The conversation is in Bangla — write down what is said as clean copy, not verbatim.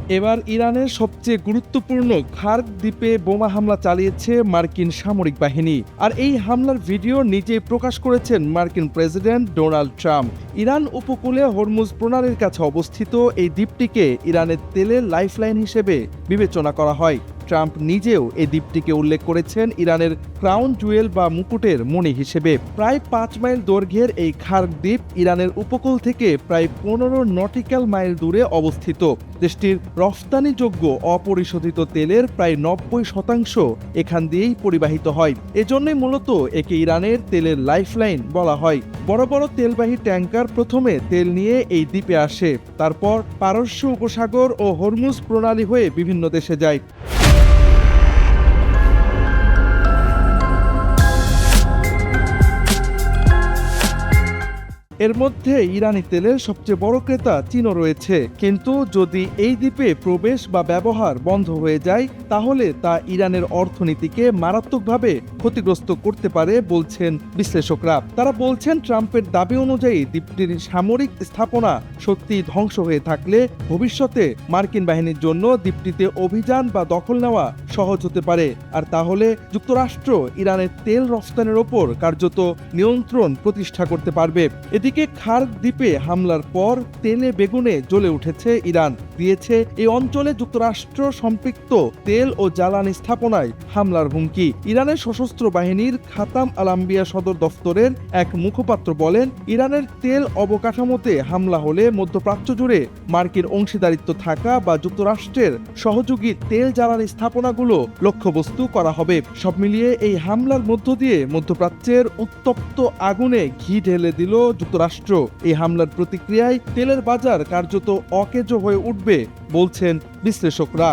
এবার ইরানের সবচেয়ে গুরুত্বপূর্ণ খার্ক দ্বীপে বোমা হামলা চালিয়েছে মার্কিন সামরিক বাহিনী। আর এই হামলার ভিডিও নিজেই প্রকাশ করেছেন মার্কিন প্রেসিডেন্ট ডোনাল্ড ট্রাম্প। ইরান উপকূলে হরমুজ প্রণালীর কাছে অবস্থিত এই দ্বীপটিকে ইরানের তেলের লাইফলাইন হিসেবে বিবেচনা করা হয়। ট্রাম্প নিজেও এই দ্বীপটিকে উল্লেখ করেছেন ইরানের ক্রাউন জুয়েল বা মুকুটের মণি হিসেবে। প্রায় ৫ মাইল দৈর্ঘ্যের এই খার্ক দ্বীপ ইরানের উপকূল থেকে প্রায় ১৫ নটিক্যাল মাইল দূরে অবস্থিত। দেশটির রফতানিযোগ্য অপরিশোধিত তেলের প্রায় ৯০% এখান দিয়েই পরিবাহিত হয়। এজন্যই মূলত একে ইরানের তেলের লাইফলাইন বলা হয়। বড় বড় তেলবাহী ট্যাঙ্কার প্রথমে তেল নিয়ে এই দ্বীপে আসে, তারপর পারস্য উপসাগর ও হরমুজ প্রণালী হয়ে বিভিন্ন দেশে যায়। এর মধ্যে ইরানি তেলের সবচেয়ে বড় ক্রেতা চীনও রয়েছে। কিন্তু যদি এই দ্বীপে প্রবেশ বা ব্যবহার বন্ধ হয়ে যায়, তাহলে তা ইরানের অর্থনীতিকে মারাত্মকভাবে ক্ষতিগ্রস্ত করতে পারে বলছেন বিশ্লেষকরা। তারা বলছেন, ট্রাম্পের দাবি অনুযায়ী দ্বীপটির সামরিক স্থাপনা সত্যি ধ্বংস হয়ে থাকলে ভবিষ্যতে মার্কিন বাহিনীর জন্য দ্বীপটিতে অভিযান বা দখল নেওয়া সহজ হতে পারে। আর তাহলে যুক্তরাষ্ট্র ইরানের তেল রফতানির ওপর কার্যত নিয়ন্ত্রণ প্রতিষ্ঠা করতে পারবে। এদিকে খার্ক দ্বীপে হামলার পর তেলে বেগুনে জ্বলে উঠেছে ইরান। দিয়েছে এই অঞ্চলে যুক্তরাষ্ট্র সম্পৃক্ত তেল ও জ্বালানি স্থাপনায় হামলার হুমকি। ইরানের সশস্ত্র বাহিনীর খাতাম আল আম্বিয়া সদর দফতরের এক মুখপাত্র বলেন, ইরানের তেল অবকাঠামোতে হামলা হলে মধ্যপ্রাচ্য জুড়ে মার্কিন অংশীদারিত্ব থাকা বা যুক্তরাষ্ট্রের সহযোগী তেল জ্বালানি স্থাপনাগুলো লক্ষ্যবস্তু করা হবে। সব মিলিয়ে এই হামলার মধ্য দিয়ে মধ্যপ্রাচ্যের উত্তপ্ত আগুনে ঘি ঢেলে দিল যুক্তরাষ্ট্র। এই হামলার প্রতিক্রিয়ায় তেলের বাজার কার্যত অকেজো হয়ে উঠবে বলছেন বিশ্লেষকরা।